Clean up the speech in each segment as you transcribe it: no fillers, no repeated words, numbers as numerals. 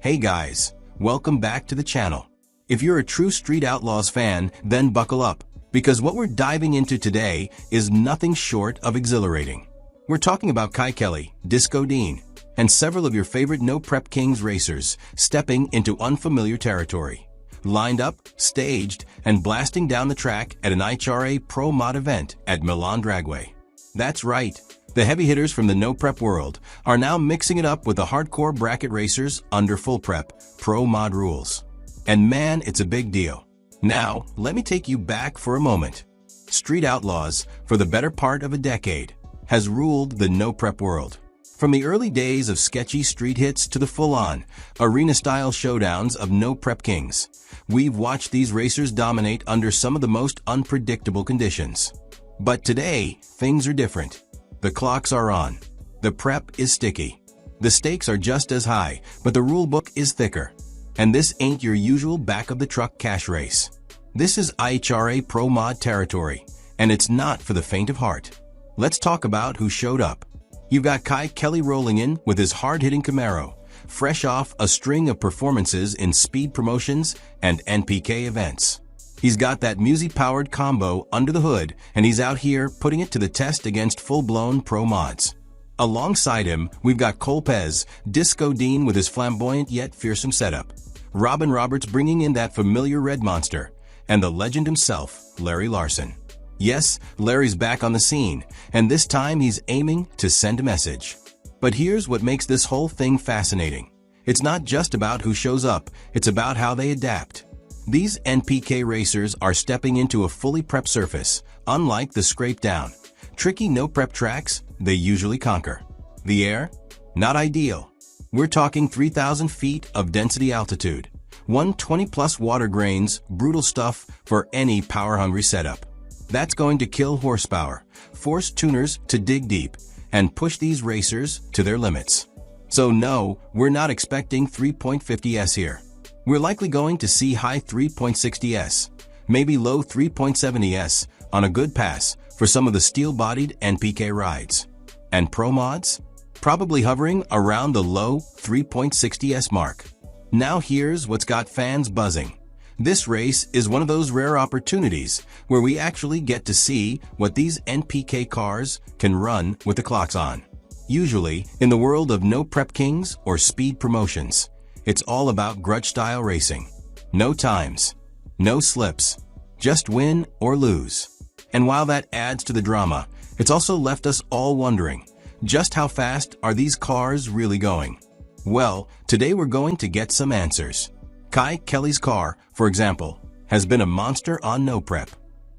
Hey guys, welcome back to the channel. If you're a true Street Outlaws fan, then buckle up, because what we're diving into today is nothing short of exhilarating. We're talking about Kye Kelley, Disco Dean, and several of your favorite No Prep Kings racers stepping into unfamiliar territory. Lined up, staged, and blasting down the track at an IHRA Pro Mod event at Milan Dragway. That's right. The heavy hitters from the no prep world are now mixing it up with the hardcore bracket racers under full prep, pro mod rules. And man, it's a big deal. Now, let me take you back for a moment. Street Outlaws, for the better part of a decade, has ruled the no prep world. From the early days of sketchy street hits to the full-on, arena-style showdowns of No Prep Kings, we've watched these racers dominate under some of the most unpredictable conditions. But today, things are different. The clocks are on. The prep is sticky. The stakes are just as high, but the rulebook is thicker. And this ain't your usual back-of-the-truck cash race. This is IHRA Pro Mod territory, and it's not for the faint of heart. Let's talk about who showed up. You've got Kye Kelley rolling in with his hard-hitting Camaro, fresh off a string of performances in speed promotions and NPK events. He's got that music-powered combo under the hood, and he's out here putting it to the test against full-blown pro mods. Alongside him, we've got Cole Pez, Disco Dean with his flamboyant yet fearsome setup, Robin Roberts bringing in that familiar red monster, and the legend himself, Larson. Yes, Larry's back on the scene, and this time he's aiming to send a message. But here's what makes this whole thing fascinating. It's not just about who shows up, it's about how they adapt. These NPK racers are stepping into a fully prepped surface, unlike the scrape-down, tricky no-prep tracks they usually conquer. The air? Not ideal. We're talking 3,000 feet of density altitude, 120-plus water grains, brutal stuff for any power-hungry setup. That's going to kill horsepower, force tuners to dig deep, and push these racers to their limits. So no, we're not expecting 3.50s here. We're likely going to see high 3.60s, maybe low 3.70s on a good pass for some of the steel-bodied NPK rides. And pro mods? Probably hovering around the low 3.60s mark. Now here's what's got fans buzzing. This race is one of those rare opportunities where we actually get to see what these NPK cars can run with the clocks on. Usually, in the world of no prep kings or speed promotions, it's all about grudge-style racing. No times, no slips, just win or lose. And while that adds to the drama, it's also left us all wondering, just how fast are these cars really going? Well, today we're going to get some answers. Kye Kelley's car, for example, has been a monster on no prep.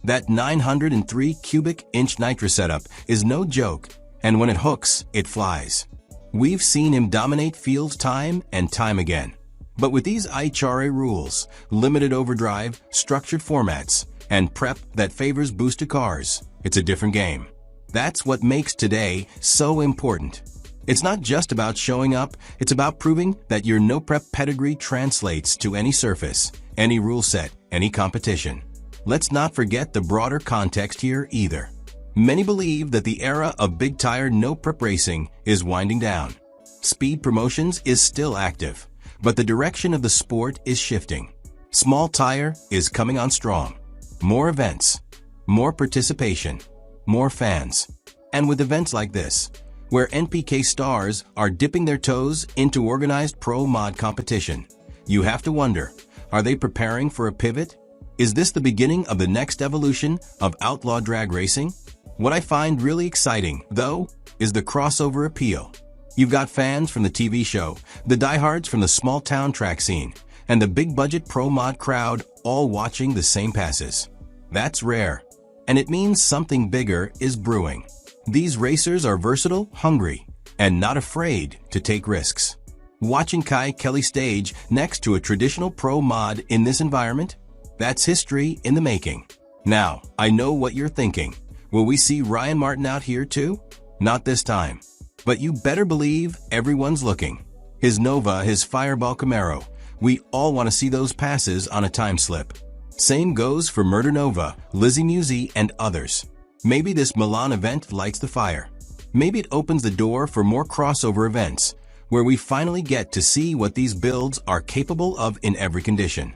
That 903 cubic inch nitro setup is no joke, and when it hooks, it flies. We've seen him dominate fields time and time again. But with these IHRA rules, limited overdrive, structured formats, and prep that favors boosted cars, it's a different game. That's what makes today so important. It's not just about showing up, it's about proving that your no prep pedigree translates to any surface, any rule set, any competition. Let's not forget the broader context here either. Many believe that the era of big-tire no-prep racing is winding down. Speed promotions is still active, but the direction of the sport is shifting. Small tire is coming on strong. More events, more participation, more fans. And with events like this, where NPK stars are dipping their toes into organized pro mod competition, you have to wonder, are they preparing for a pivot? Is this the beginning of the next evolution of outlaw drag racing? What I find really exciting, though, is the crossover appeal. You've got fans from the TV show, the diehards from the small-town track scene, and the big-budget pro mod crowd all watching the same passes. That's rare, and it means something bigger is brewing. These racers are versatile, hungry, and not afraid to take risks. Watching Kye Kelley stage next to a traditional pro mod in this environment? That's history in the making. Now, I know what you're thinking. Will we see Ryan Martin out here too? Not this time. But you better believe everyone's looking. His Nova, his Fireball Camaro. We all want to see those passes on a time slip. Same goes for Murder Nova, Lizzie Musi, and others. Maybe this Milan event lights the fire. Maybe it opens the door for more crossover events, where we finally get to see what these builds are capable of in every condition.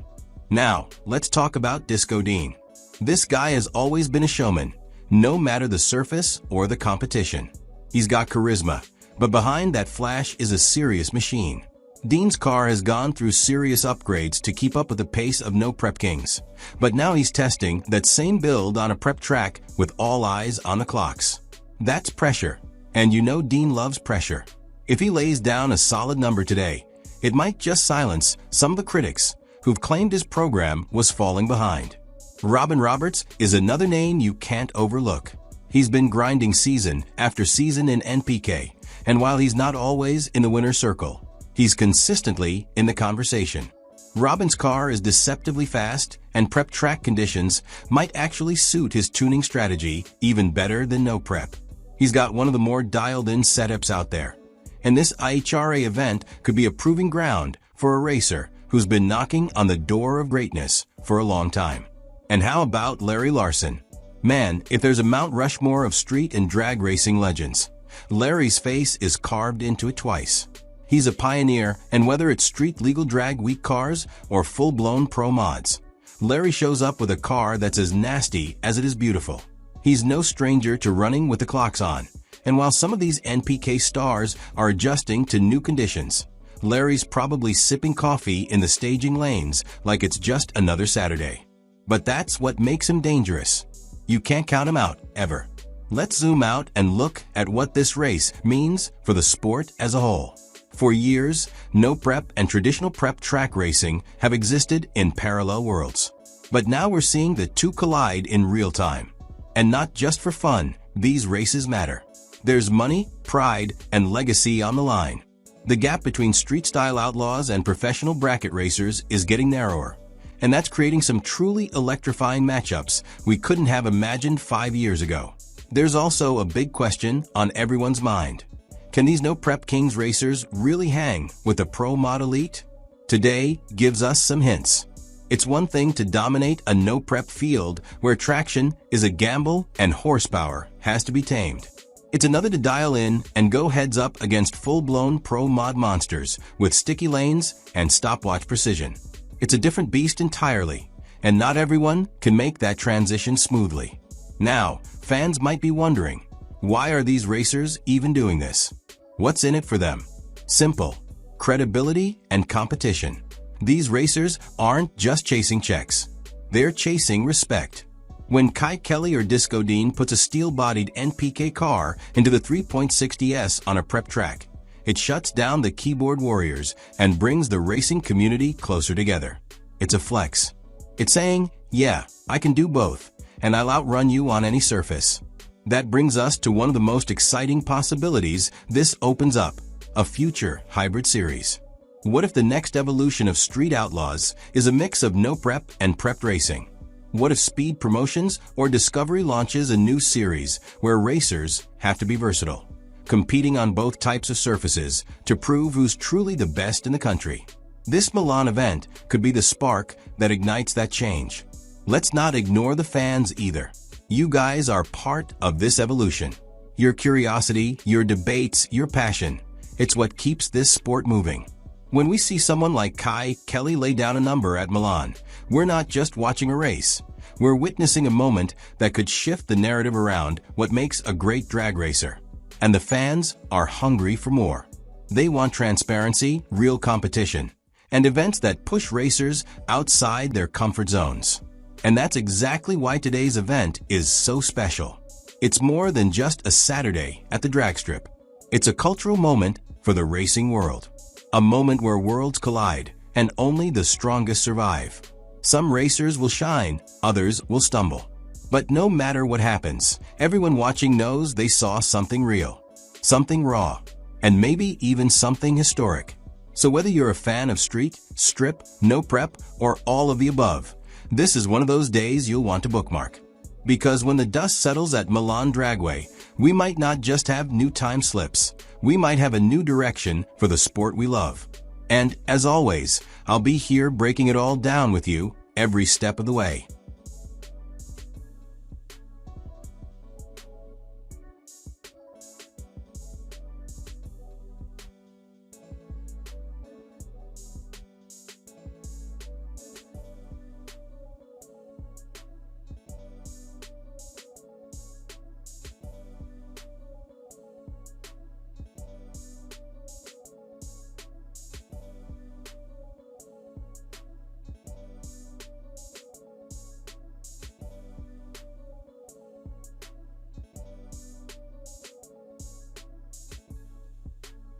Now, let's talk about Disco Dean. This guy has always been a showman, no matter the surface or the competition. He's got charisma, but behind that flash is a serious machine. Dean's car has gone through serious upgrades to keep up with the pace of No Prep Kings, but now he's testing that same build on a prep track with all eyes on the clocks. That's pressure, and you know Dean loves pressure. If he lays down a solid number today, it might just silence some of the critics who've claimed his program was falling behind. Robin Roberts is another name you can't overlook. He's been grinding season after season in NPK, and while he's not always in the winner's circle, he's consistently in the conversation. Robin's car is deceptively fast, and prep track conditions might actually suit his tuning strategy even better than No Prep. He's got one of the more dialed-in setups out there, and this IHRA event could be a proving ground for a racer who's been knocking on the door of greatness for a long time. And how about Larry Larson? Man, if there's a Mount Rushmore of street and drag racing legends, Larry's face is carved into it twice. He's a pioneer, and whether it's street-legal drag week cars or full-blown pro mods, Larry shows up with a car that's as nasty as it is beautiful. He's no stranger to running with the clocks on, and while some of these NPK stars are adjusting to new conditions, Larry's probably sipping coffee in the staging lanes like it's just another Saturday. But that's what makes him dangerous. You can't count him out, ever. Let's zoom out and look at what this race means for the sport as a whole. For years, No Prep and traditional prep track racing have existed in parallel worlds. But now we're seeing the two collide in real time. And not just for fun, these races matter. There's money, pride, and legacy on the line. The gap between street-style outlaws and professional bracket racers is getting narrower, and that's creating some truly electrifying matchups we couldn't have imagined 5 years ago. There's also a big question on everyone's mind. Can these No Prep Kings racers really hang with the Pro Mod elite? Today gives us some hints. It's one thing to dominate a No Prep field where traction is a gamble and horsepower has to be tamed. It's another to dial in and go heads up against full-blown Pro Mod monsters with sticky lanes and stopwatch precision. It's a different beast entirely, and not everyone can make that transition smoothly. Now, fans might be wondering, why are these racers even doing this? What's in it for them? Simple: credibility and competition. These racers aren't just chasing checks. They're chasing respect. When Kye Kelley or Disco Dean puts a steel-bodied NPK car into the 3.60S on a prep track, it shuts down the keyboard warriors and brings the racing community closer together. It's a flex. It's saying, yeah, I can do both, and I'll outrun you on any surface. That brings us to one of the most exciting possibilities this opens up: a future hybrid series. What if the next evolution of Street Outlaws is a mix of no prep and prepped racing? What if Speed Promotions or Discovery launches a new series where racers have to be versatile, competing on both types of surfaces to prove who's truly the best in the country? This Milan event could be the spark that ignites that change. Let's not ignore the fans either. You guys are part of this evolution. Your curiosity, your debates, your passion, it's what keeps this sport moving. When we see someone like Kye Kelley lay down a number at Milan, we're not just watching a race. We're witnessing a moment that could shift the narrative around what makes a great drag racer. And the fans are hungry for more. They want transparency, real competition, and events that push racers outside their comfort zones. And that's exactly why today's event is so special. It's more than just a Saturday at the dragstrip. It's a cultural moment for the racing world. A moment where worlds collide and only the strongest survive. Some racers will shine, others will stumble. But no matter what happens, everyone watching knows they saw something real, something raw, and maybe even something historic. So whether you're a fan of street, strip, no prep, or all of the above, this is one of those days you'll want to bookmark. Because when the dust settles at Milan Dragway, we might not just have new time slips, we might have a new direction for the sport we love. And as always, I'll be here breaking it all down with you every step of the way.